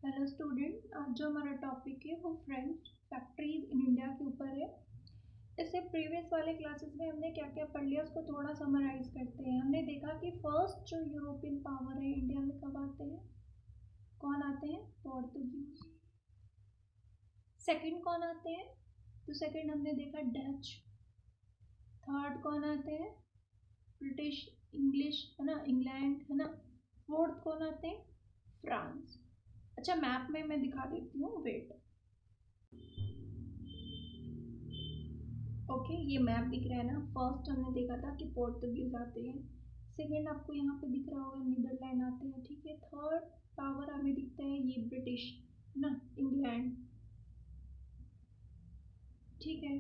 Hello student, आज जो हमारा टॉपिक है वो फ्रेंच फैक्ट्रीज इन इंडिया के ऊपर है। इससे प्रीवियस वाले क्लासेस में हमने क्या क्या पढ़ लिया उसको थोड़ा समराइज करते हैं। हमने देखा कि फर्स्ट जो यूरोपियन पावर है इंडिया में कब आते हैं, कौन आते हैं? पोर्तुगीज। सेकंड कौन आते हैं? तो सेकंड हमने देखा डच। थर्ड कौन आते हैं? ब्रिटिश, इंग्लिश है ना, इंग्लैंड है ना। फोर्थ कौन आते हैं? फ्रांस। अच्छा, मैप में मैं दिखा देती हूँ, वेट। ओके, ये मैप दिख रहा है ना। फर्स्ट हमने देखा था कि पोर्तुगीज आते हैं। सेकेंड आपको यहाँ पे दिख रहा होगा नीदरलैंड आते हैं, ठीक है। थर्ड पावर हमें दिखता है ये ब्रिटिश ना, इंग्लैंड, ठीक है।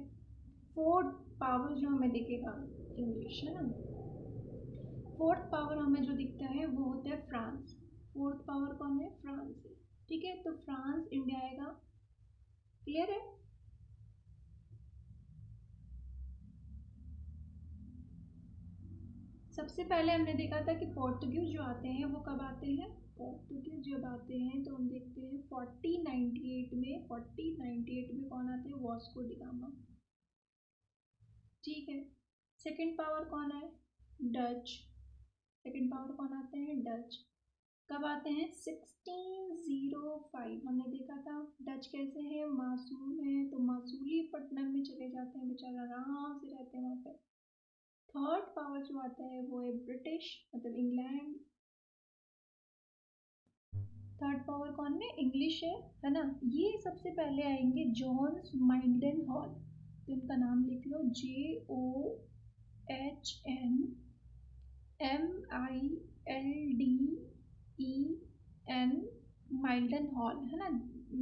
फोर्थ पावर जो हमें दिखेगा इंग्लिश है ना। फोर्थ पावर हमें जो दिखता है वो होता है फ्रांस। फोर्थ पावर कौन है? फ्रांस है, ठीक है। तो फ्रांस इंडिया आएगा, क्लियर है। सबसे पहले हमने देखा था कि पोर्तुगीज जो आते हैं वो कब आते हैं? पोर्तुगीज जब आते हैं तो हम देखते हैं 1498 में। 1498 में कौन आते हैं? वास्को डी गामा, ठीक है। सेकंड पावर कौन है? डच। सेकंड पावर कौन आते हैं? डच। कब आते हैं? 1605। हमने देखा था डच कैसे हैं, मासूम है, तो मसूलीपट्टनम में चले जाते हैं, बेचारा आराम से रहते हैं वहाँ पे। थर्ड पावर जो आता है वो है ब्रिटिश, मतलब इंग्लैंड। थर्ड पावर कौन है? इंग्लिश है ना। ये सबसे पहले आएंगे जॉन्स माइल्डन हॉल, तो इनका नाम लिख लो, JOHNMILDEN, माइल्डन हॉल है ना।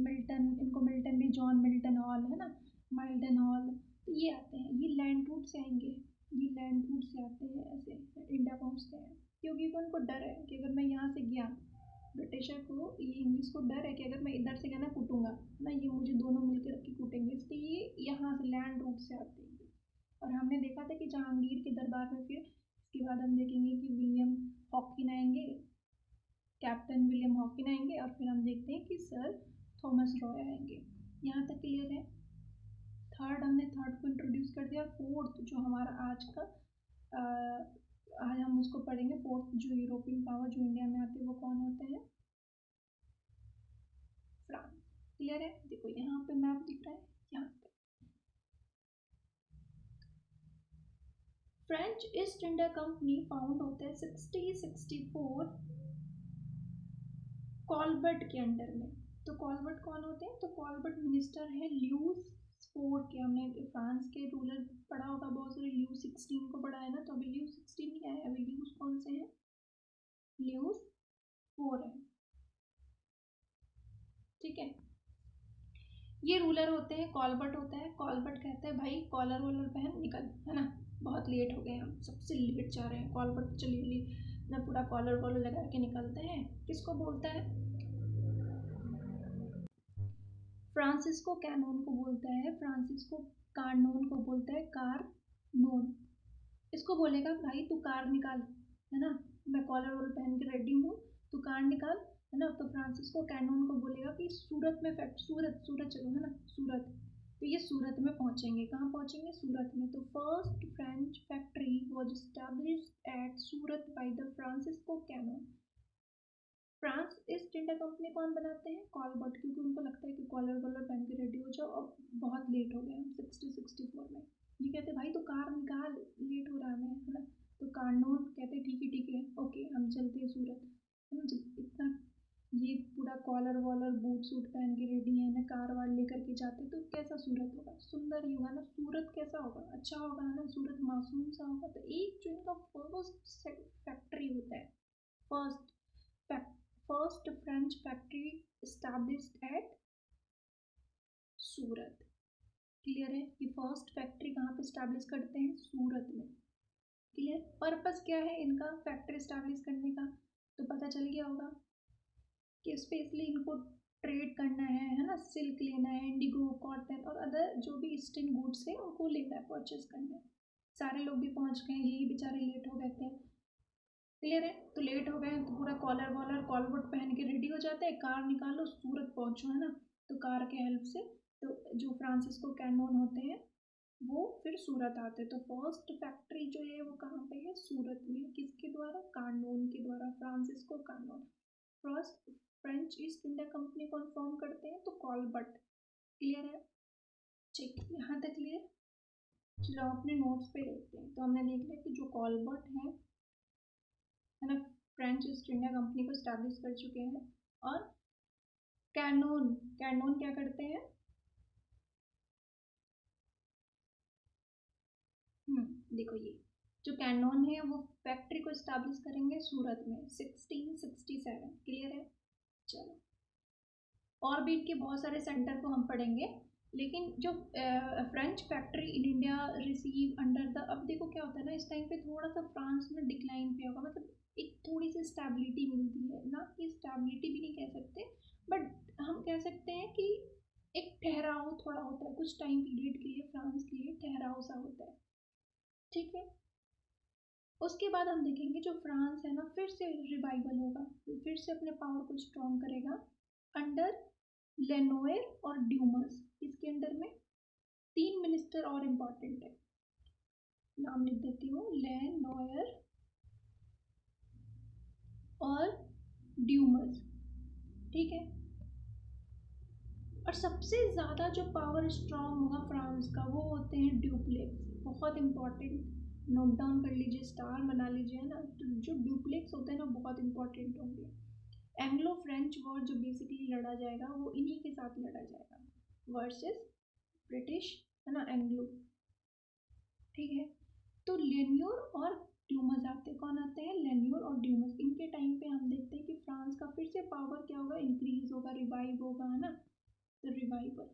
मिल्टन, इनको मिल्टन भी, जॉन मिल्टन हॉल है ना, माइल्डन हॉल। तो ये आते हैं, ये लैंड रूट से आएंगे, ये लैंड रूट से आते हैं, ऐसे इंडिया पहुंचते हैं। क्योंकि उनको डर है कि अगर मैं यहाँ से गया, ब्रिटिशर को, ये इंग्लिश को डर है कि अगर मैं इधर से गया ना कूटूंगा ना, ये मुझे दोनों मिलकर के कूटेंगे, इसलिए ये यहाँ से लैंड रूट से आते हैं। और हमने देखा था कि जहांगीर के दरबार में, फिर इसके बाद हम देखेंगे कि विलियम हॉकिन आएंगे, कैप्टन विलियम हॉकिन आएंगे, और फिर हम देखते हैं कि सर थॉमस रॉय आएंगे। यहाँ तक क्लियर है। थर्ड, हमने थर्ड को इंट्रोड्यूस कर दिया। फोर्थ जो हमारा आज का आज हम उसको पढ़ेंगे, फोर्थ जो यूरोपियन पावर जो इंडिया में आते हैं वो कौन होते हैं? फ्रांस। क्लियर है। देखो यहाँ पे मैप दिख रहा है, यहाँ पे French East India company found होता है 1664 कॉलबर्ट के अंडर में। तो कॉलबर्ट कौन होते हैं? तो कॉलबर्ट मिनिस्टर है ल्यूस फोर के। हमने फ्रांस के रूलर पढ़ा होगा बहुत सारे, ल्यूस 16 को पढ़ा है ना। तो अभी ल्यूस 16 नहीं आया, अभी ल्यूस कौन से हैं? ल्यूस फोर है, ठीक है। ये रूलर होते हैं, कॉलबर्ट होता है। कॉलबर्ट कहता है भाई कॉलर वॉलर पहन निकल, है ना, बहुत लेट हो गए, हम सबसे लेट जा रहे हैं। कॉलबर्ट चलिए अपना पूरा कॉलर वॉलर लगा के निकलते हैं। किसको बोलता है? फ्रांसिस्को कैनोन को बोलता है, फ्रांसिस्को कार्नोन को बोलता है, कार्नोन। इसको बोलेगा भाई तू कार निकाल, है ना, मैं कॉलर वॉलर पहन के रेडी हूँ, तू कार निकाल, है ना। तो फ्रांसिस्को कैनोन को बोलेगा कि सूरत में सूरत सूरत चलो, है ना, सूरत। तो ये सूरत में पहुंचेंगे। कहाँ पहुंचेंगे? सूरत में। तो first French factory was established eight Surat by the Francisco Canon. France east India Company कौन बनाते हैं? कॉलबर्ट, क्योंकि उनको लगता है कि कॉलर वॉलर पहन के रेडी हो जाओ, अब बहुत लेट हो गए हम 1664 में। ये कहते भाई तो कार निकाल, लेट हो रहा है हमें, है ना। तो कार्नोन कहते ठीक है ओके, हम चलते हैं सूरत, है ना। जब इतना ये पूरा कॉलर वॉलर बूट सूट पहन के रेडी है ना, कार वार लेकर के जाते, तो कैसा सूरत होगा? सुंदर ही होगा ना। सूरत कैसा होगा? अच्छा होगा, है ना। सूरत मासूम सा होगा। तो एक जो इनका फर्स्ट फैक्ट्री होता है, first first French factory established eight सूरत। क्लियर है। ये फर्स्ट फैक्ट्री कहाँ पे एस्टैब्लिश करते हैं? सूरत में। क्लियर। पर्पस क्या है इनका फैक्ट्री एस्टैब्लिश करने का? तो पता चल गया होगा कि स्पेशली इनको ट्रेड करना है ना, सिल्क लेना है, इंडिगो, कॉटन और अदर जो भी ईस्टर्न गुड्स है उनको लेना है, परचेज करना है। सारे लोग भी पहुंच गए, यही बेचारे लेट हो गए थे। क्लियर है? तो लेट हो गए तो पूरा कॉलर वॉलर कॉलबुट पहन के रेडी हो जाते हैं, कार निकालो सूरत पहुंचो, है ना। तो कार के हेल्प से तो जो फ्रांसिस्को कैनोन होते हैं वो फिर सूरत आते हैं। तो फर्स्ट फैक्ट्री जो है वो कहाँ पे है? सूरत में। किसके द्वारा? कार्नोन के द्वारा, Francisco Caron. First French East India Company कौन फॉर्म करते हैं? तो कॉलबट। क्लियर है? ठीक, यहाँ तक क्लियर। चलो अपने नोट्स पे देखते हैं। तो हमने देख लिया कि जो कॉलबट है ना, फ्रेंच ईस्ट इंडिया कंपनी को स्टैब्लिश कर चुके हैं। और कैनोन, कैनोन क्या करते हैं? देखो ये जो कैनोन है वो फैक्ट्री को स्टैब्लिश करेंगे सूरत में 1667। क्लियर है? चलो और भी इनके बहुत सारे सेंटर को हम पढ़ेंगे, लेकिन जो French factory in India receive under the, अब देखो क्या होता है ना, इस टाइम पे थोड़ा सा फ्रांस में डिक्लाइन पे होगा, मतलब एक थोड़ी सी स्टेबिलिटी मिलती है ना, कि स्टेबिलिटी भी नहीं कह सकते, बट हम कह सकते हैं कि एक ठहराव थोड़ा होता है कुछ टाइम पीरियड के लिए, फ्रांस के लिए ठहराव सा होता है। ठीक है, उसके बाद हम देखेंगे जो फ्रांस है ना फिर से रिवाइवल होगा, फिर से अपने पावर को स्ट्रॉन्ग करेगा अंडर लेनोयर और ड्यूमस। इसके अंडर में 3 मिनिस्टर और इम्पॉर्टेंट है, नाम लिख देती हूँ, लेनोयर और ड्यूमस। ठीक है, और सबसे ज़्यादा जो पावर स्ट्रॉन्ग होगा फ्रांस का वो होते हैं ड्यूप्लेक्स। बहुत इंपॉर्टेंट, नोट डाउन कर लीजिए, स्टार बना लीजिए, है ना। तो जो ड्यूप्लेक्स होते हैं ना बहुत इंपॉर्टेंट होंगे। एंग्लो फ्रेंच वॉर जो बेसिकली लड़ा जाएगा वो इन्हीं के साथ लड़ा जाएगा वर्सेस ब्रिटिश, है ना, एंग्लो। ठीक है, तो लेन्योर और ड्यूमस आते हैं। कौन आते हैं? लेन्योर और ड्यूमस। इनके टाइम पे हम देखते हैं कि फ्रांस का फिर से पावर क्या होगा? इंक्रीज होगा, रिवाइव होगा, है ना। तो रिवाइवल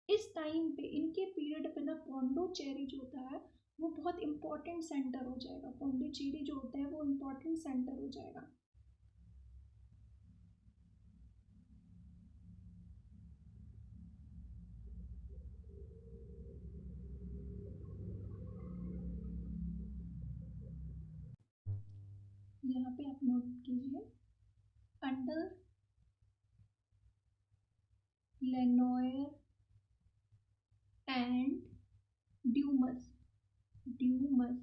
इस टाइम पे, इनके पीरियड पे ना पौंडीचेरी जो होता है वो बहुत इंपॉर्टेंट सेंटर हो जाएगा। पौंडीचेरी जो होता है वो इंपॉर्टेंट सेंटर हो जाएगा। यहाँ पे आप नोट कीजिए, अंडर लेनोयर एंड ड्यूमस, ड्यूमस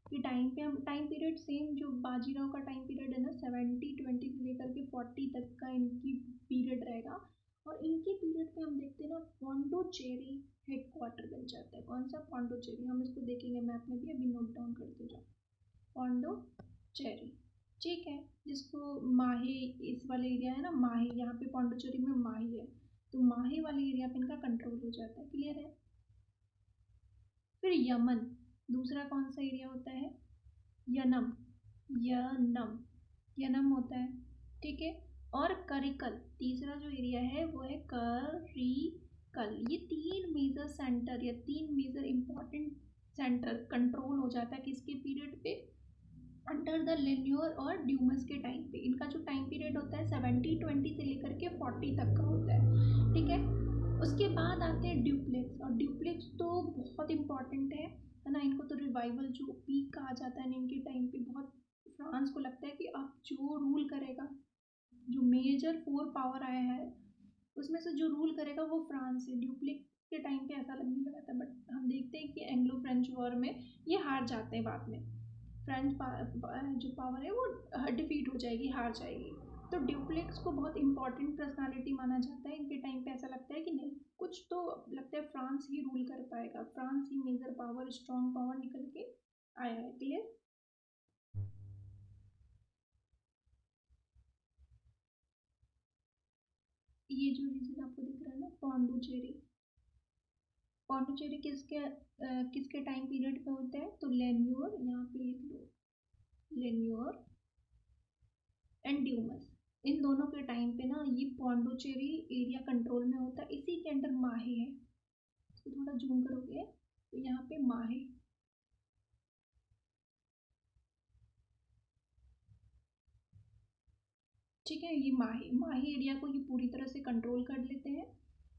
के टाइम पे हम टाइम पीरियड सेम जो बाजीराव का टाइम पीरियड है ना, 70-20 से लेकर के 40 तक का इनकी पीरियड रहेगा। और इनके पीरियड पे हम देखते हैं ना पौंडीचेरी हेडक्वार्टर बन जाता है। कौन सा? पौंडीचेरी। हम इसको देखेंगे मैप में भी, अभी नोट डाउन करते जाओ, पौंडीचेरी। ठीक है, जिसको माही, इस वाले एरिया है ना माही, यहाँ पे पौंडीचेरी में माही है, तो माही वाले एरिया पे इनका कंट्रोल हो जाता है। क्लियर है? फिर यमन, दूसरा कौन सा एरिया होता है? यनम, यनम, यनम होता है। ठीक है, और करिकल, तीसरा जो एरिया है वो है करिकल। ये 3 मेजर सेंटर या 3 मेजर इंपॉर्टेंट सेंटर कंट्रोल हो जाता है किसके पीरियड पे? अंडर द लेन्योर और ड्यूमस के टाइम पे। इनका जो टाइम पीरियड होता है 70-20 से लेकर के 40 तक का होता है। ठीक है, उसके बाद आते हैं ड्यूप्लेक्स, और ड्यूप्लेक्स तो बहुत इंपॉर्टेंट है ना। इनको तो रिवाइवल जो पीक कहा जाता है ना इनके टाइम पे, बहुत फ्रांस को लगता है कि अब जो रूल करेगा, जो मेजर 4 पावर आया है उसमें से जो रूल करेगा वो फ्रांस है। ड्यूप्लेक्स के टाइम पे ऐसा लगने लगा था, बट हम देखते हैं कि एंग्लो फ्रेंच वॉर में ये हार जाते हैं बाद में। फ्रेंच जो पावर है वो डिफीट हो जाएगी, हार जाएगी। तो ड्यूप्लेक्स को बहुत इंपॉर्टेंट पर्सनालिटी माना जाता है। इनके टाइम पे ऐसा लगता है कि नहीं, कुछ तो लगता है फ्रांस ही रूल कर पाएगा, फ्रांस ही मेजर पावर, स्ट्रॉन्ग पावर निकल के आया है। क्लियर? ये जो रीजन आपको दिख रहा है ना पौंडीचेरी, पौंडीचेरी किसके टाइम पीरियड पे होता है? तो लेन्योर, यहाँ पे लिख लो, लेन्योर एंड ड्यूमस, इन दोनों के टाइम पे ना ये पौंडीचेरी एरिया कंट्रोल में होता है। इसी के अंडर माहे है, इसको थोड़ा जूम करोगे तो यहाँ पे माहे। ठीक है, ये माहे, माहे एरिया को ये पूरी तरह से कंट्रोल कर लेते हैं।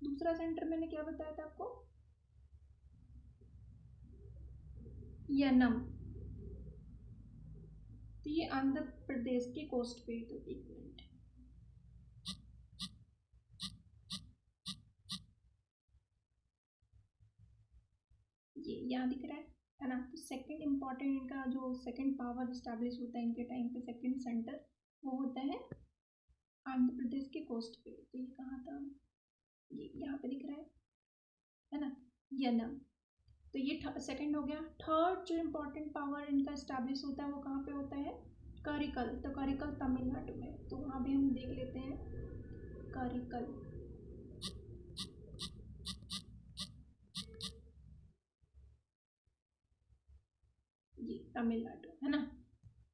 दूसरा सेंटर मैंने क्या बताया था आपको? यनम, तो ये आंध्र प्रदेश के कोस्ट पे। तो एक मिनट, ये यहाँ दिख रहा है ना। तो सेकंड इम्पॉर्टेंट इनका जो सेकंड पावर इस्टेब्लिश होता है इनके टाइम पे, सेकंड सेंटर वो होता है आंध्र प्रदेश के कोस्ट पे। तो ये कहाँ था, ये यहाँ पे दिख रहा है ना, यनम। तो ये सेकंड हो गया। थर्ड जो इम्पोर्टेंट पावर इनका इस्टेब्लिश होता है वो कहाँ पे होता है, करिकल। तो करिकल तमिलनाडु में, तो वहाँ भी हम देख लेते हैं करिकल। ये तमिलनाडु है ना।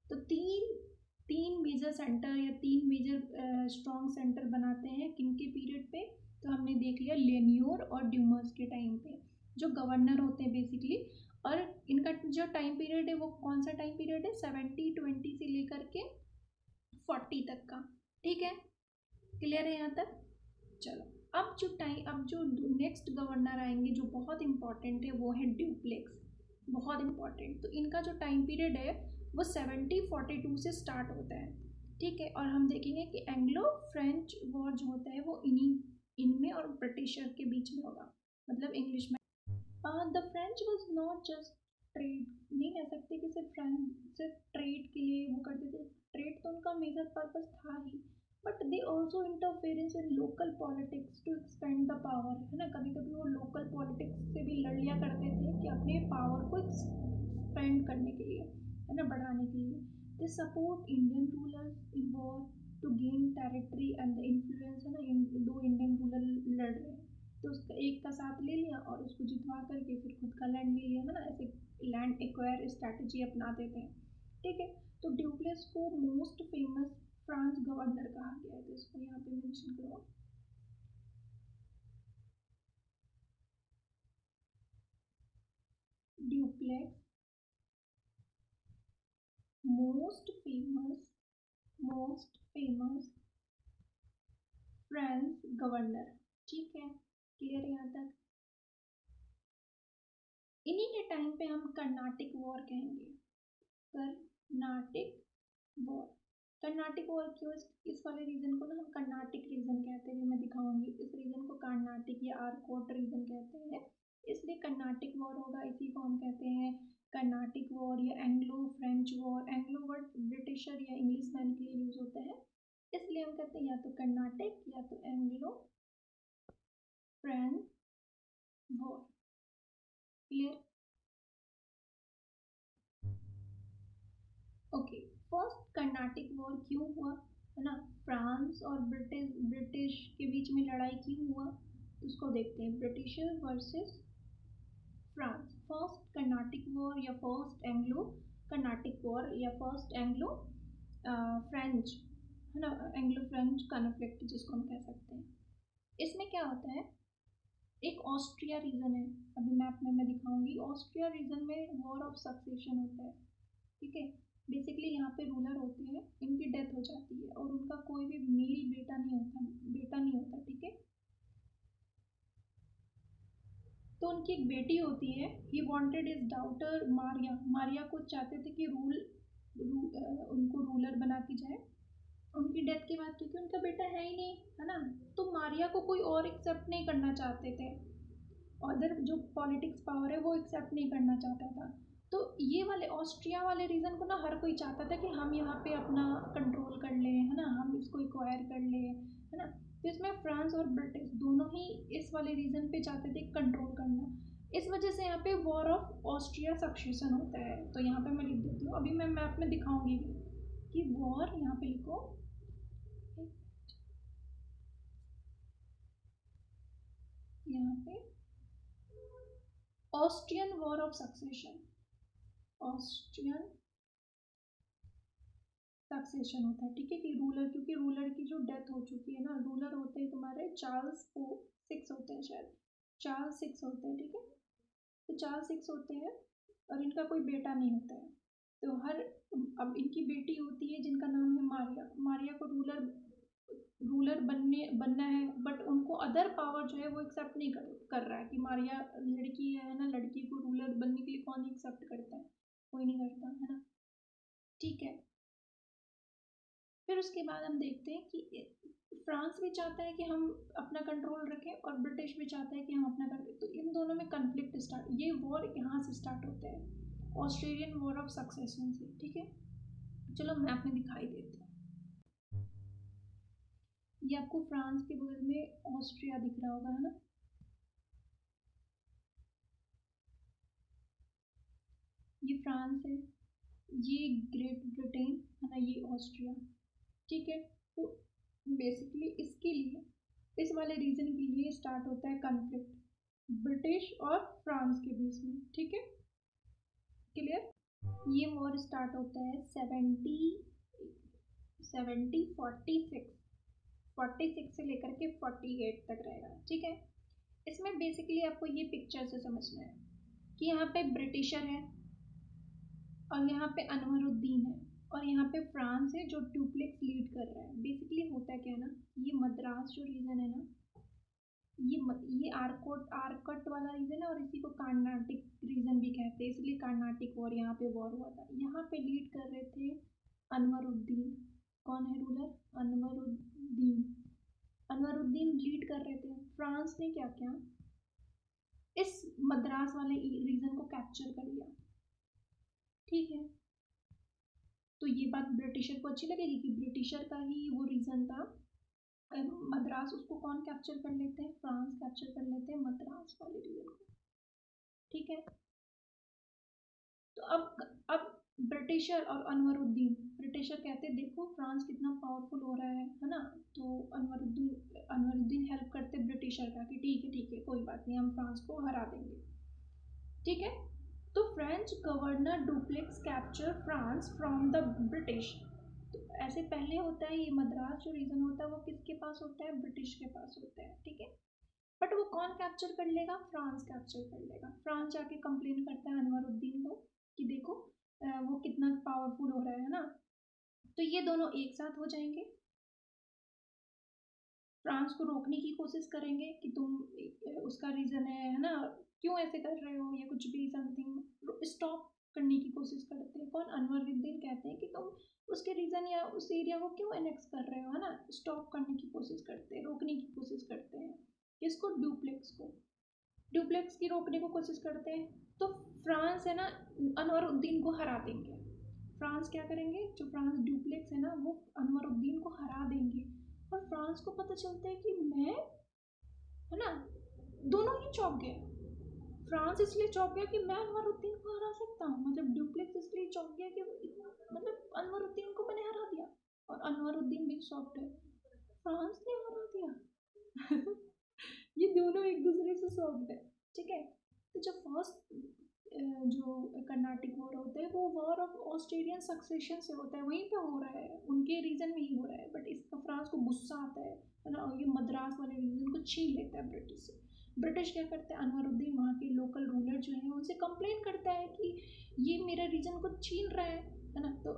तो तीन मेजर सेंटर या तीन मेजर स्ट्रॉन्ग सेंटर बनाते हैं किनके पीरियड पे। तो हमने देख लिया लेन्योर और ड्यूमर्स के टाइम पे, जो गवर्नर होते हैं बेसिकली। और इनका जो टाइम पीरियड है वो कौन सा टाइम पीरियड है, 70-20 से लेकर के 40 तक का। ठीक है, क्लियर है यहाँ तक। चलो, अब जो नेक्स्ट गवर्नर आएंगे जो बहुत इंपॉर्टेंट है वो है ड्यूप्लेक्स, बहुत इंपॉर्टेंट। तो इनका जो टाइम पीरियड है वो 70-42 से स्टार्ट होता है। ठीक है, और हम देखेंगे कि एंग्लो फ्रेंच वॉर जो होता है वो इनमें और ब्रिटिशर के बीच में होगा, मतलब इंग्लिश में। The French was not just trade, नहीं कह सकते कि सिर्फ ट्रेड के लिए वो करते थे। ट्रेड तो उनका मेजर पर्पस था ही, but they also interference in local politics to expand the power, है ना। कभी कभी वो लोकल पॉलिटिक्स से भी लड़ लिया करते थे कि अपने पावर को एक्सपेंड करने के लिए, है ना, बढ़ाने के लिए। They support Indian rulers in war to gain territory and the influence, है ना। दो इंडियन रूलर लड़ रहे हैं तो उसका एक का साथ ले लिया और उसको जितवा करके फिर खुद का लैंड ले लिया, है ना। ऐसे लैंड एक्वायर स्ट्रैटेजी अपनाते थे। ठीक है, तो ड्यूप्लेक्स को मोस्ट फेमस फ्रांस गवर्नर कहा गया है, तो इसको यहाँ पे मेंशन करो। Dupleix most famous France governor. ठीक है, क्लियर है यहाँ तक। इन्हीं के टाइम पे हम कर्नाटिक वॉर कहेंगे, कर्नाटिक वॉर। कर्नाटिक वॉर क्यों, इस वाले रीजन को ना हम कर्नाटिक रीजन कहते हैं, मैं दिखाऊंगी। इस रीजन को कर्नाटिक या आर्कोट रीजन कहते हैं, इसलिए कर्नाटिक वॉर होगा। इसी को हम कहते हैं कर्नाटिक वॉर या Anglo French war. Anglo word britisher या इंग्लिश मैन के लिए यूज होता है, इसलिए हम कहते हैं या तो कर्नाटिक या तो Anglo French war. Clear, okay. First Carnatic war क्यों हुआ, है ना। फ्रांस और ब्रिटिश के बीच में लड़ाई क्यों हुआ, उसको देखते हैं। Britisher versus France, first Carnatic war या फर्स्ट एंग्लो कर्नाटिक वॉर या फर्स्ट एंग्लो फ्रेंच, है ना, एंग्लो फ्रेंच कॉन्फ्लिक्ट जिसको हम कह सकते हैं। इसमें क्या होता है, एक ऑस्ट्रिया रीजन है, अभी मैप में मैं दिखाऊंगी। ऑस्ट्रिया रीजन में वॉर ऑफ सक्सेशन होता है। ठीक है, बेसिकली यहाँ पे रूलर होते हैं, इनकी डेथ हो जाती है और उनका कोई भी मेल बेटा नहीं होता। ठीक है, तो उनकी एक बेटी होती है। He wanted is daughter Maria, Maria को चाहते थे कि उनको रूलर बना के जाए। उनकी डेथ के बाद क्योंकि उनका बेटा है ही नहीं, है ना, तो मारिया को कोई और एक्सेप्ट नहीं करना चाहते थे। अदर जो पॉलिटिक्स पावर है वो एक्सेप्ट नहीं करना चाहता था। तो ये वाले ऑस्ट्रिया वाले रीजन को ना हर कोई चाहता था कि हम यहाँ पे अपना कंट्रोल कर लें, है ना, हम इसको एक्वायर कर लें, है ना। तो इसमें फ्रांस और ब्रिटिश दोनों ही इस वाले रीजन पे चाहते थे कंट्रोल करना। इस वजह से यहाँ पे वॉर ऑफ ऑस्ट्रिया सक्सेशन होता है। तो यहाँ पे मैं लिख देती हूँ, अभी मैं मैप में दिखाऊंगी भी कि वॉर, यहाँ पे लिखो यहाँ पे Austrian war of succession, Austrian succession होता है। ठीक है, कि रूलर, क्योंकि रूलर की जो डेथ हो चुकी है ना, रूलर होते हैं तुम्हारे चार्ल्स 6 होते हैं, शायद चार्ल्स 6 होते हैं। ठीक है, तो चार्ल्स 6 होते हैं और इनका कोई बेटा नहीं होता है। तो अब इनकी बेटी होती है जिनका नाम है मारिया। मारिया को रूलर बनना है, बट उनको अदर पावर जो है वो एक्सेप्ट नहीं कर रहा है कि मारिया लड़की है ना, लड़की को रूलर बनने के लिए कौन एक्सेप्ट करता है, कोई नहीं करता, है ना। ठीक है, फिर उसके बाद हम देखते हैं कि फ्रांस भी चाहता है कि हम अपना कंट्रोल रखें और ब्रिटिश भी चाहता है कि हम अपना कंट्रोल, तो इन दोनों में कन्फ्लिक्ट स्टार्ट, ये वॉर यहाँ से स्टार्ट होता है, ऑस्ट्रेलियन वॉर ऑफ सक्सेशन से। ठीक है, चलो मैप में दिखाई देती हूँ। ये आपको फ्रांस के बगल में ऑस्ट्रिया दिख रहा होगा, है ना। ये फ्रांस है, ये ग्रेट ब्रिटेन है ना, ये ऑस्ट्रिया। ठीक है, तो बेसिकली इसके लिए, इस वाले रीजन के लिए स्टार्ट होता है कॉन्फ्लिक्ट ब्रिटिश और फ्रांस के बीच में। ठीक है, क्लियर। ये वॉर स्टार्ट होता है 46 से लेकर के 48 तक रहेगा। ठीक है, इसमें बेसिकली आपको ये पिक्चर से समझना है कि यहाँ पे ब्रिटिशर है और यहाँ पे अनवरुद्दीन है और यहाँ पे फ्रांस है जो डुप्लेक्स लीड कर रहा है। बेसिकली होता है क्या ना, ये मद्रास जो रीजन है ना, ये आर्कट वाला रीजन है और इसी को कार्नाटिक रीजन भी कहते हैं, इसलिए कार्नाटिक वॉर यहाँ पे वॉर हुआ था। यहाँ पे लीड कर रहे थे अनवरुद्दीन। कौन है रूलर? अनवरुद्दीन। अनवरुद्दीन लीड कर रहे थे। फ्रांस ने क्या किया, इस मद्रास वाले रीजन को कैप्चर कर लिया। ठीक है, तो ये बात ब्रिटिशर को अच्छी लगेगी कि ब्रिटिशर का ही वो रीजन था मद्रास, उसको कौन कैप्चर कर लेते हैं? फ्रांस कैप्चर कर लेते हैं मद्रास वाले रीजन को। ठीक है, तो अब ब्रिटिशर और अनवरुद्दीन, ब्रिटिशर कहते हैं देखो फ्रांस कितना पावरफुल हो रहा है ना, तो अनवरुद्दीन हेल्प करते ब्रिटिशर का कि ठीक है कोई बात नहीं, हम फ्रांस को हरा देंगे। ठीक है, तो French governor duplex capture France from the British. तो ऐसे पहले होता है, ये मद्रास जो रीजन होता है वो किसके पास होता है? ब्रिटिश के पास होता है। ठीक है, बट वो कौन कैप्चर कर लेगा? फ्रांस कैप्चर कर लेगा। फ्रांस जाके कंप्लेन करता है अनवरुद्दीन को कि देखो वो कितना पावरफुल हो रहा है ना, तो ये दोनों एक साथ हो जाएंगे, फ्रांस को रोकने की कोशिश करेंगे कि तुम उसका रीजन है ना, क्यों ऐसे कर रहे हो, या कुछ भी समथिंग स्टॉप करने की कोशिश करते हैं। कौन? अनवरुद्दीन कहते हैं कि तुम उसके रीजन या उस एरिया को क्यों एनेक्स कर रहे हो, है ना, स्टॉप करने की कोशिश करते हैं, रोकने की कोशिश करते हैं। किसको? डुप्लेक्स को। डुप्लेक्स की रोकने को कोशिश करते हैं, तो फ्रांस है ना अनवरुद्दीन को हरा देंगे। फ्रांस क्या करेंगे, जो फ्रांस डुप्लेक्स है ना वो अनवरुद्दीन को हरा देंगे। और फ्रांस को पता चलता है कि मैं, है ना, दोनों ही चौंक गए। फ्रांस इसलिए चौंक गया कि मैं अनवरुद्दीन को हरा सकता हूँ, मतलब डुप्लेक्स इसलिए चौंक गया कि मतलब अनवरुद्दीन को मैंने हरा दिया, और अनवरुद्दीन भी सॉफ्ट है, फ्रांस ने हरा दिया। ये दोनों एक दूसरे से सॉफ्ट है। ठीक है, तो जब फर्स्ट जो कर्नाटिक वॉर होता है वो वॉर ऑफ ऑस्ट्रेलियन सक्सेशन से होता है, वहीं पे हो रहा है, उनके रीजन में ही हो रहा है, बट इसका फ्रांस को गुस्सा आता है ना, और ये मद्रास वाले रीजन को छीन लेता है ब्रिटिश से। ब्रिटिश क्या करता है, अनवरुद्दीन वहाँ के लोकल रूलर जो है उनसे कंप्लेन करता है कि ये मेरे रीजन को छीन रहा है ना, तो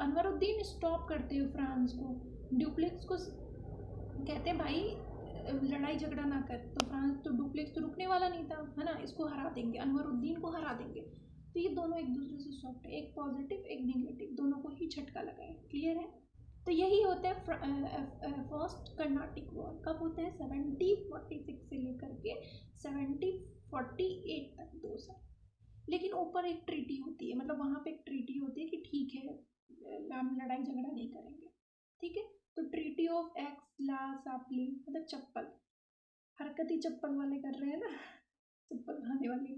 अनवरुद्दीन स्टॉप करते हैं फ्रांस को, डुप्लेक्स को कहते हैं भाई लड़ाई झगड़ा ना कर, तो फ्रांस तो डुप्लेक्स तो रुकने वाला नहीं था, है ना, इसको हरा देंगे, अनवरुद्दीन को हरा देंगे। तो ये दोनों एक दूसरे से सॉफ्ट है, एक पॉजिटिव एक नेगेटिव, दोनों को ही झटका लगा है। क्लियर है, तो यही होता है फर्स्ट कर्नाटिक वॉर। कब होता है? 1746 से लेकर के 1748 तक, 2 साल। लेकिन ऊपर एक ट्रीटी होती है, मतलब वहाँ पे एक ट्रीटी होती है कि ठीक है हम लड़ाई झगड़ा नहीं करेंगे। ठीक है, तो ट्रीटी ऑफ एक्स ला सापली, मतलब चप्पल, हरकत ही चप्पल वाले कर रहे हैं ना, चप्पल खाने वाली,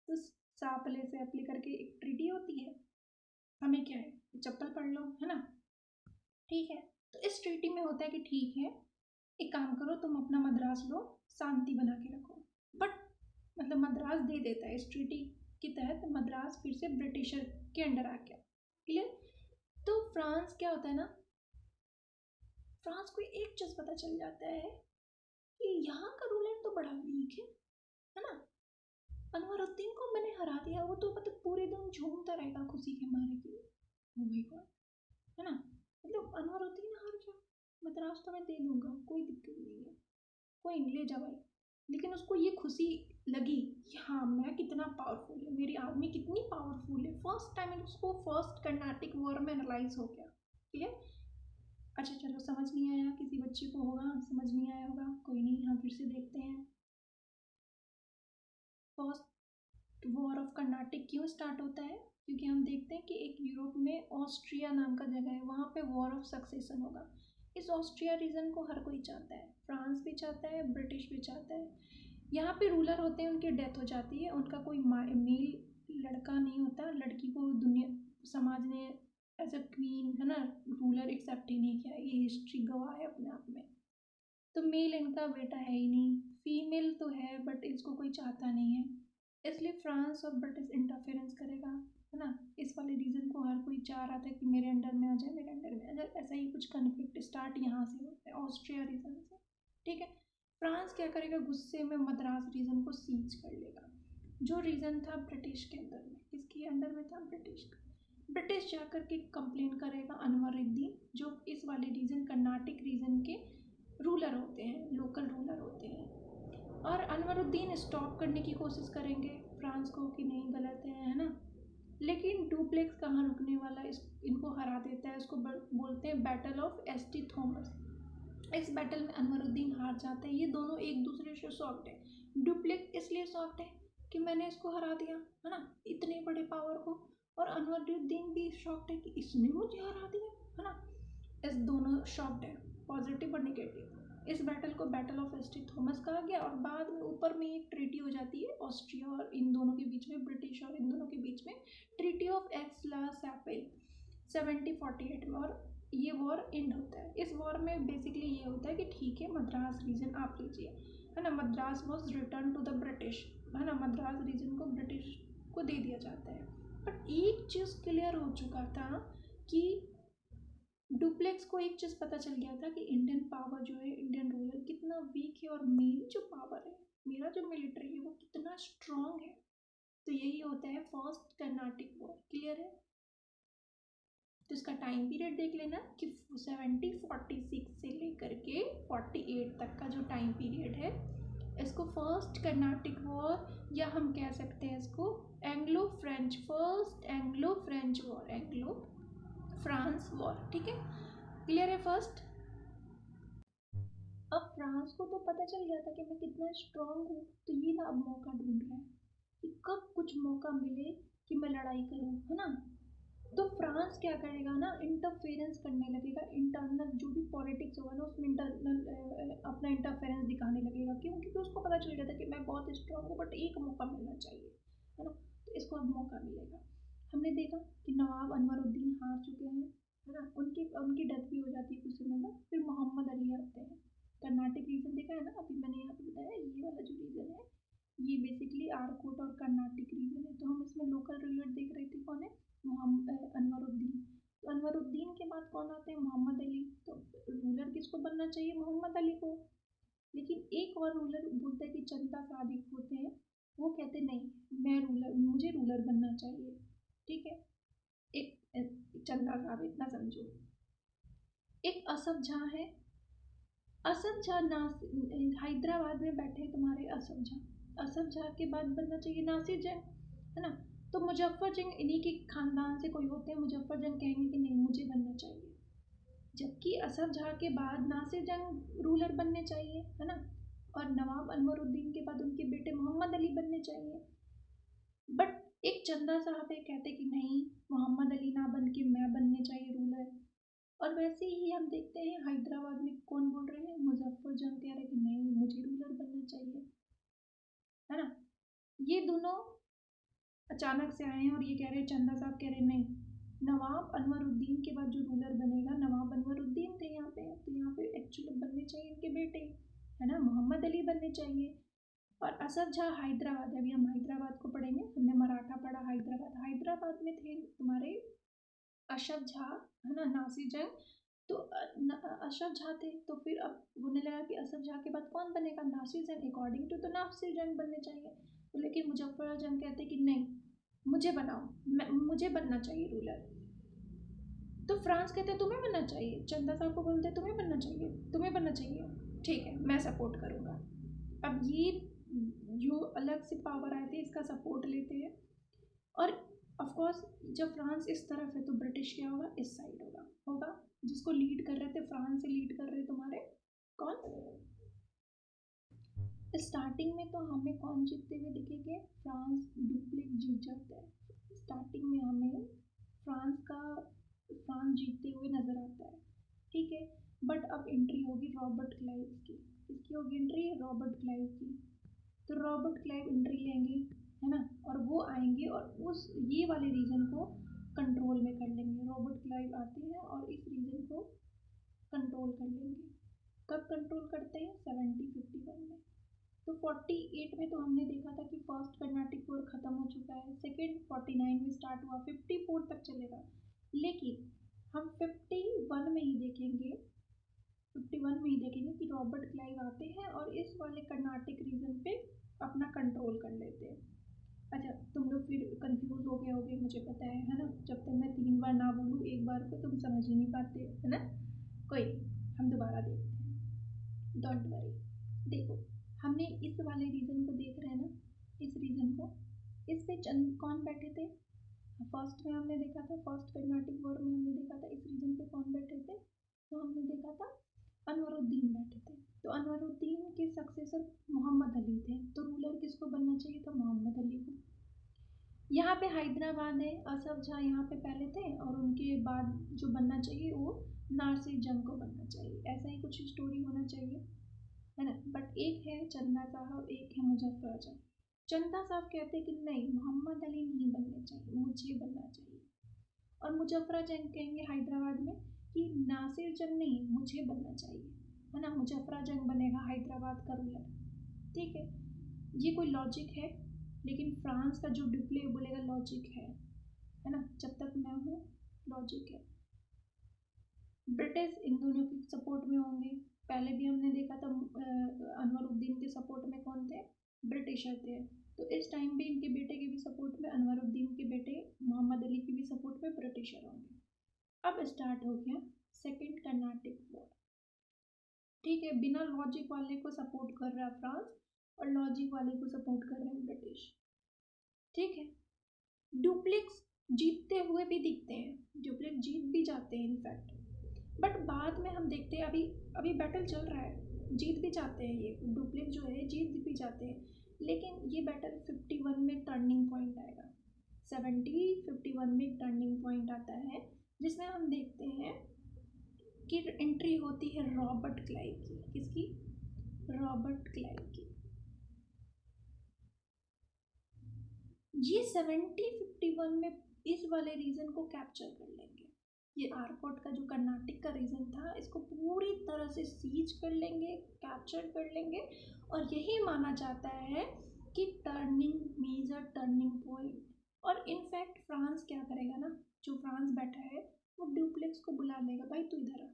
तो सापले से अप्ली करके एक ट्रीटी होती है, हमें क्या है, चप्पल पढ़ लो, है ना। ठीक है, तो इस ट्रीटी में होता है कि ठीक है एक काम करो, तुम अपना मद्रास लो, शांति बना के रखो, बट मतलब मद्रास दे देता है, इस ट्रीटी के तहत मद्रास फिर से ब्रिटिशर के अंडर आ गया। क्लियर, तो फ्रांस क्या होता है ना, फ्रांस को एक चीज पता चल जाता है कि यहाँ का रूलर तो बड़ा वीक है ना, अनवरुद्दीन को मैंने हरा दिया, वो तो मतलब पूरे दिन झूमता रहेगा खुशी के मारे की, ओ माय गॉड, है ना, मतलब अनवरुद्दीन हार गया, मद्रास तो मैं दे दूंगा, कोई दिक्कत नहीं है, कोई नहीं ले जा भाई। लेकिन उसको ये खुशी लगी कि हाँ मैं कितना पावरफुल है, मेरी आर्मी कितनी पावरफुल है, फर्स्ट टाइम उसको फर्स्ट कर्नाटिक वॉर में एनालाइज हो गया। ठीक है, अच्छा चलो, समझ नहीं आया, किसी बच्चे को होगा समझ नहीं आया होगा, कोई नहीं, हम फिर से देखते हैं। फर्स्ट वॉर ऑफ कर्नाटिक क्यों स्टार्ट होता है? क्योंकि हम देखते हैं कि एक यूरोप में ऑस्ट्रिया नाम का जगह है, वहाँ पे वॉर ऑफ सक्सेशन होगा। इस ऑस्ट्रिया रीजन को हर कोई चाहता है, फ्रांस भी चाहता है, ब्रिटिश भी चाहता है। यहाँ पे रूलर होते हैं, उनकी डेथ हो जाती है, उनका कोई मेल लड़का नहीं होता, लड़की को दुनिया समाज ने एज अ क्वीन, है ना, रूलर एक्सेप्ट ही नहीं किया, ये हिस्ट्री गवाह है अपने आप में। तो मेल इनका बेटा है ही नहीं, फीमेल तो है बट इसको कोई चाहता नहीं है, इसलिए फ्रांस और ब्रिटिश इंटरफेरेंस करेगा, है ना। इस वाले रीज़न को हर कोई चाह रहा था कि मेरे अंडर में आ जाए, मेरे अंडर में आ जाए, ऐसा ही कुछ कन्फ्लिक्ट स्टार्ट यहाँ से होता है, ऑस्ट्रिया रीजन से। ठीक है, फ्रांस क्या करेगा, गुस्से में मद्रास रीजन को सीज कर लेगा, जो रीजन था ब्रिटिश के अंदर में। किसके अंडर में था? ब्रिटिश का। ब्रिटिश जाकर के कंप्लेन करेगा अनवरुद्दीन, जो इस वाले रीजन कर्नाटिक रीजन के रूलर होते हैं, लोकल रूलर होते हैं। और अनवरुद्दीन स्टॉप करने की कोशिश करेंगे फ्रांस को कि नहीं गलत है ना। लेकिन डुप्लेक्स कहाँ रुकने वाला, इनको हरा देता है, इसको बोलते हैं बैटल ऑफ एसटी थॉमस। इस बैटल में अनवरुद्दीन हार जाते हैं। ये दोनों एक दूसरे से शॉक्ड है। डुप्लेक्स इसलिए शॉक्ड है कि मैंने इसको हरा दिया, है ना, इतने बड़े पावर को, और अनवरुद्दीन भी शॉक्ड है कि इसने मुझे हरा दिया, है ना। इस दोनों शॉक्ड है, पॉजिटिव और निगेटिव। इस बैटल को बैटल ऑफ एस्टी थॉमस कहा गया, और बाद में ऊपर में एक ट्रीटी हो जाती है ऑस्ट्रिया और इन दोनों के बीच में, ब्रिटिश और इन दोनों के बीच में, ट्रीटी ऑफ एक्स-ला-चैपेल 1748 में, और ये वॉर एंड होता है। इस वॉर में बेसिकली ये होता है कि ठीक है, मद्रास रीजन आप लीजिए, है ना, Madras was return to the British, है ना, मद्रास रीजन को ब्रिटिश को दे दिया जाता है। बट एक चीज़ क्लियर हो चुका था कि डुप्लेक्स को एक चीज़ पता चल गया था कि इंडियन पावर जो है, इंडियन रूलर कितना वीक है, और मेरी जो पावर है, मेरा जो मिलिट्री है, वो कितना स्ट्रांग है। तो यही होता है फर्स्ट कर्नाटिक वॉर। क्लियर है? तो इसका टाइम पीरियड देख लेना कि 1746 से लेकर के 48 तक का जो टाइम पीरियड है, इसको फर्स्ट कर्नाटिक वॉर, या हम कह सकते हैं इसको Anglo French, first Anglo French war, Anglo France war. ठीक है, क्लियर है फर्स्ट। अब फ्रांस को तो पता चल गया था कि मैं कितना स्ट्रांग हूँ, तो ये ना अब मौका ढूंढ रहा है कि कब कुछ मौका मिले कि मैं लड़ाई करूँ, है ना। तो फ्रांस क्या करेगा ना, इंटरफेरेंस करने लगेगा, इंटरनल जो भी पॉलिटिक्स होगा ना उसमें इंटरनल अपना इंटरफेरेंस दिखाने लगेगा। क्यों? क्योंकि उसको पता चल गया था कि मैं बहुत स्ट्रांग हूँ, बट एक मौका मिलना चाहिए, है ना। तो इसको अब मौका मिलेगा। हमने देखा कि नवाब अनवरुद्दीन हार चुके हैं, है ना, उनकी उनकी डेथ भी हो जाती है कुछ समय बाद। फिर मोहम्मद अली आते हैं। कर्नाटिक रीजन देखा है ना, अभी मैंने यहाँ पे बताया, ये वाला जो रीजन है ये बेसिकली आरकोट और कर्नाटिक रीजन है। तो हम इसमें लोकल रूलर देख रहे थे, कौन है? अनवरुद्दीन। तो अनवरुद्दीन के बाद कौन आते हैं? मोहम्मद अली। तो रूलर किसको बनना चाहिए? मोहम्मद अली को। लेकिन एक और रूलर बोलता है कि चंदा सादिक होते हैं, वो कहते नहीं, मैं रूलर, मुझे रूलर बनना चाहिए। ठीक है, एक चंदा साहब, इतना समझो। एक असफ जहाँ है, असफ जहाँ हैदराबाद में बैठे तुम्हारे असफ जहाँ, असफ जहाँ के बाद बनना चाहिए नासिर जंग, है ना। तो मुजफ्फर जंग इन्हीं के खानदान से कोई होते हैं, मुजफ्फर जंग कहेंगे कि नहीं मुझे बनना चाहिए। जबकि असफ जहाँ के बाद नासिर जंग रूलर बनने चाहिए, है ना। और नवाब अनवरुद्दीन के बाद उनके बेटे मोहम्मद अली बनने चाहिए। बट एक चंदा साहब है, कहते कि नहीं, मोहम्मद अली ना बन के मैं बनने चाहिए रूलर। और वैसे ही हम देखते हैं हैदराबाद में कौन बोल रहे हैं? मुजफ्फर जंग कह रहे हैं कि नहीं मुझे रूलर बनना चाहिए, है ना। ये दोनों अचानक से आए हैं और ये कह रहे हैं, चंदा साहब कह रहे हैं नहीं, नवाब अनवरुद्दीन के बाद जो रूलर बनेगा, नवाब अनवरुद्दीन थे यहाँ पे, तो यहाँ पे एक्चुअली बनने चाहिए इनके बेटे, है ना, मोहम्मद अली बनने चाहिए। और असफ जहाँ हैदराबाद है, अभी हम हैदराबाद को पढ़ेंगे, हमने मराठा पढ़ा, हैदराबाद, हैदराबाद में थे तुम्हारे अशफ झा, है ना, नासिर जंग। तो अशफ झा थे, तो फिर अब होने लगा कि असफ झा के बाद कौन बनेगा? नासिर जंग। अकॉर्डिंग टू तो नासिर जंग बनने चाहिए, तो लेकिन मुजफ्फर जंग कहते कि नहीं, मुझे बनाओ, मुझे बनना चाहिए रूलर। तो फ्रांस कहते तुम्हें बनना चाहिए, चंदा साहब को बोलते तुम्हें बनना चाहिए, तुम्हें बनना चाहिए, ठीक है मैं सपोर्ट करूँगा। अब ये जो अलग से पावर आए थे इसका सपोर्ट लेते हैं, और ऑफ कोर्स जब फ्रांस इस तरफ है तो ब्रिटिश क्या होगा, इस साइड होगा जिसको लीड कर रहे थे, फ्रांस से लीड कर रहे तुम्हारे कौन। स्टार्टिंग में तो हमें कौन जीतते हुए दिखेंगे, फ्रांस, डुप्लेक्स जीत जाता है स्टार्टिंग में, हमें फ्रांस जीतते हुए नजर आता है, ठीक है। बट अब एंट्री होगी रॉबर्ट क्लाइव की, किसकी होगी एंट्री, रॉबर्ट क्लाइव की। तो रॉबर्ट क्लाइव एंट्री लेंगे, है ना, और वो आएंगे और उस ये वाले रीजन को कंट्रोल में कर लेंगे। रॉबर्ट क्लाइव आते हैं और इस रीजन को कंट्रोल कर लेंगे। कब कंट्रोल करते हैं, 1751 में। तो 48 में तो हमने देखा था कि फर्स्ट कर्नाटिक वॉर खत्म हो चुका है, सेकेंड 49 में स्टार्ट हुआ, 54 तक चलेगा। लेकिन हम 51 में ही देखेंगे, 51 में ही देखेंगे कि रॉबर्ट क्लाइव आते हैं और इस वाले कर्नाटिक रीजन पे अपना कंट्रोल कर लेते हैं। अच्छा, तुम लोग फिर कंफ्यूज हो गए होगे, मुझे पता है ना, जब तक मैं 3 बार ना बोलूँ 1 बार को तुम समझ ही नहीं पाते, है ना। कोई, हम दोबारा देखते हैं, डोंट वरी। देखो, हमने इस वाले रीजन को देख रहे हैं ना, इस रीजन को, इस पे कौन बैठे थे, फर्स्ट में हमने देखा था, फर्स्ट कर्नाटिक वॉर में हमने देखा था इस रीजन पे कौन बैठे थे, तो हमने देखा था अनवरुद्दीन बैठे थे। तो अनवरुद्दीन के सक्सेसर मोहम्मद अली थे, तो रूलर किसको बनना चाहिए था, मोहम्मद अली को। यहाँ पे हैदराबाद है, असफ जहाँ यहाँ पे पहले थे और उनके बाद जो बनना चाहिए वो नासिर जंग को बनना चाहिए, ऐसा ही कुछ स्टोरी होना चाहिए, है ना। बट एक है चंदा साहब, एक है मुजफ्फर जंग। चंदा साहब कहते कि नहीं, मोहम्मद अली नहीं बनने चाहिए, मुझे बनना चाहिए। और मुजफ्फर जंग कहेंगे हैदराबाद में कि नासिर जंग नहीं, मुझे बनना चाहिए, है ना, मुजफ्फर जंग बनेगा हैदराबाद का रूलर, ठीक है। ये कोई लॉजिक है, लेकिन फ्रांस का जो डिप्ले बोलेगा लॉजिक है ना, जब तक मैं हूँ लॉजिक है। ब्रिटिश इन दोनों के सपोर्ट में होंगे, पहले भी हमने देखा था अनवरुद्दीन के सपोर्ट में कौन थे, ब्रिटिशर थे। तो इस टाइम भी इनके बेटे के भी सपोर्ट में, अनवरुद्दीन के बेटे मोहम्मद अली के भी सपोर्ट में ब्रिटिशर होंगे। अब स्टार्ट हो गया सेकेंड कर्नाटिक वॉर, ठीक है। बिना लॉजिक वाले को सपोर्ट कर रहा है फ्रांस और लॉजिक वाले को सपोर्ट कर रहे हैं ब्रिटिश, ठीक है। डुप्लेक्स जीतते हुए भी दिखते हैं, डुप्लेक्स जीत भी जाते हैं इनफैक्ट, बट बाद में हम देखते हैं, अभी अभी बैटल चल रहा है, जीत भी जाते हैं ये डुप्लेक्स जो है, जीत भी जाते हैं। लेकिन ये बैटल 51 में टर्निंग पॉइंट आएगा, 51 में एक टर्निंग पॉइंट आता है, जिसमें हम देखते हैं कि एंट्री होती है रॉबर्ट क्लाइव की, किसकी, रॉबर्ट क्लाइव की। ये 1751 में इस वाले रीजन को कैप्चर कर लेंगे, ये आरकोट का जो कर्नाटक का रीजन था, इसको पूरी तरह से सीज कर लेंगे, कैप्चर कर लेंगे। और यही माना जाता है कि मेजर टर्निंग पॉइंट। और इनफैक्ट फ्रांस क्या करेगा ना, जो फ्रांस बैठा है वो डुप्लेक्स को बुला लेगा, भाई तू इधर आ,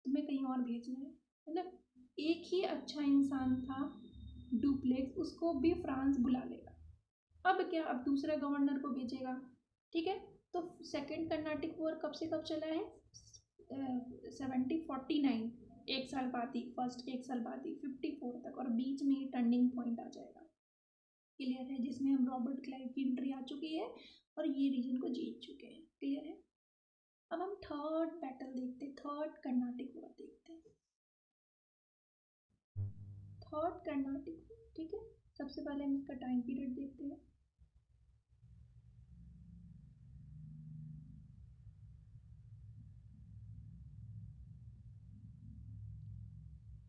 तुम्हें कहीं और भेजना है। मतलब एक ही अच्छा इंसान था डुप्लेक्स, उसको भी फ्रांस बुला लेगा। अब क्या, अब दूसरा गवर्नर को भेजेगा, ठीक है। तो सेकेंड कर्नाटिक वॉर कब से कब चला है, 1749, एक साल बाद ही, फर्स्ट के एक साल बाद ही 54 तक, और बीच में ही टर्निंग पॉइंट आ जाएगा, क्लियर है, जिसमें हम रॉबर्ट क्लाइव की एंट्री आ चुकी है और ये रीजन को जीत चुके हैं, क्लियर है। अब हम थर्ड बैटल देखते हैं, थर्ड कर्नाटिक वॉर देखते हैं, थर्ड कर्नाटिक वॉर, ठीक है। सबसे पहले हम इसका टाइम पीरियड देखते हैं,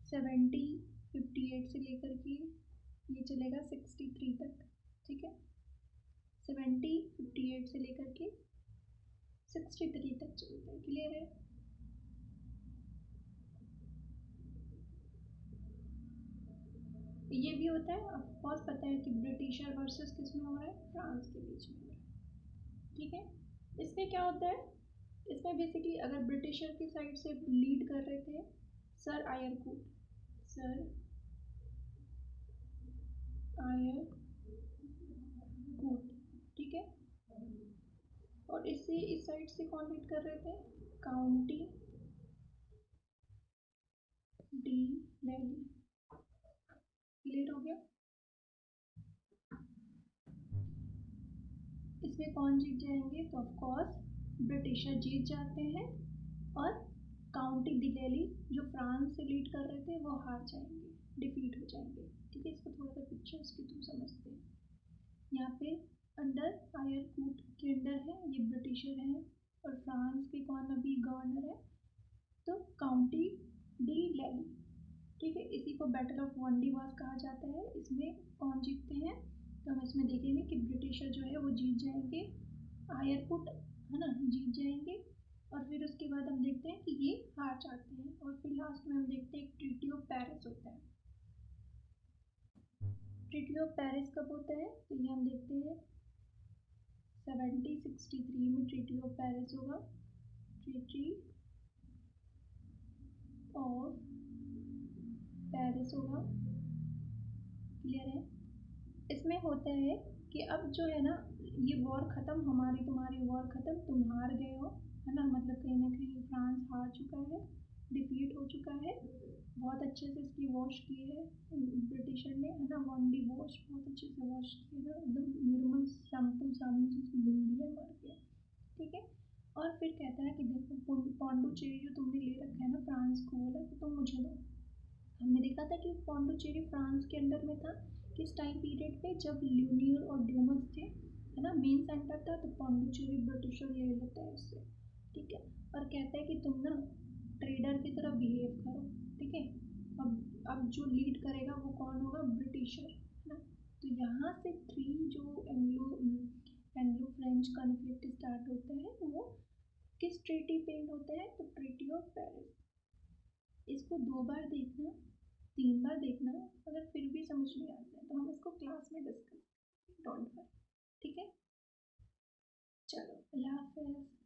1758 से लेकर के ये चलेगा 63 तक, ठीक है। 1758 से लेकर के 63 तक चलता है, क्लियर है। ये भी होता है, आपको बहुत पता है कि ब्रिटिशर वर्सेस किस में हो रहा है, फ्रांस के बीच में हो रहा है, ठीक है। इसमें क्या होता है, इसमें बेसिकली अगर ब्रिटिशर की साइड से लीड कर रहे थे सर आयरकूट, सर आयरकूट, ठीक है। और इससे इस साइड से कौन लीड कर रहे थे, काउंटी डी वैली, क्लियर हो गया। इसमें कौन कौन जीत जाएंगे? तो ऑफ कोर्स ब्रिटिशर जीत जाते हैं और काउंटी दिलेली जो फ्रांस से लीड कर रहे थे वो हार जाएंगे, डिफीट हो जाएंगे। ठीक है, इसको थोड़ा सा पिक्चर्स के थ्रू समझते हैं। यहाँ पे अंडर आयर कूट के अंडर है, ये ब्रिटिशर हैं और फ्रांस के कौन अभी गवर्नर है? तो काउंटी डी लेली। ठीक है, इसी को बैटल ऑफ वांडीवास कहा जाता है। इसमें कौन जीतते हैं? तो हम इसमें देखेंगे कि ब्रिटिशर जो है वो जीत जाएंगे, आयरकुट है ना जीत जाएंगे, और फिर उसके बाद हम देखते हैं कि ये हार जाते हैं, और फिर लास्ट में हम देखते हैं ट्रीटी ऑफ पेरिस होता है। ट्रीटी ऑफ पेरिस कब होता है? तो ये हम देखते हैं 1763 में ट्रीटी ऑफ पेरिस होगा। ट्रीटी ऑफ पेरिस होगा, क्लियर है? इसमें होता है कि अब जो है ना ये वॉर ख़त्म, हमारी तुम्हारी वॉर ख़त्म, तुम हार गए हो, है ना, मतलब कहीं ना कहीं फ्रांस हार चुका है, डिफीट हो चुका है। बहुत अच्छे से इसकी वॉश की है ब्रिटिशर ने, है ना, वॉन्डी वॉश बहुत अच्छे से वॉश की है, एकदम निर्मल शैम्पू साबुन से इसको धुल दिया, मर गया। ठीक है, और फिर कहता है कि देखो पौंडुचेरी जो तुमने ले रखा है ना, फ्रांस को बोला कि तुम मुझे दो। हमने देखा था कि पौंडुचेरी फ्रांस के अंडर में था किस टाइम पीरियड पे? जब ल्यूनियर और ड्यूमस थे, है ना, मेन सेंटर था, तो पौंडुचेरी ब्रिटिशर ले लेता है उससे। ठीक है, और कहता है कि तुम ना ट्रेडर की तरह बिहेव करो। ठीक है, अब जो लीड करेगा वो कौन होगा? ब्रिटिशर, है ना। तो यहाँ से जो एंग्लो फ्रेंच कॉन्फ्लिक्ट स्टार्ट होता है वो किस ट्रीटी पे एंड होता है? तो ट्रीटी ऑफ पेरिस। इसको 2 बार देखना, 3 बार देखना, अगर फिर भी समझ नहीं आता है तो हम इसको क्लास में डिस्कस, डोंट वरी। ठीक है, चलो अल्लाह हाफिज़।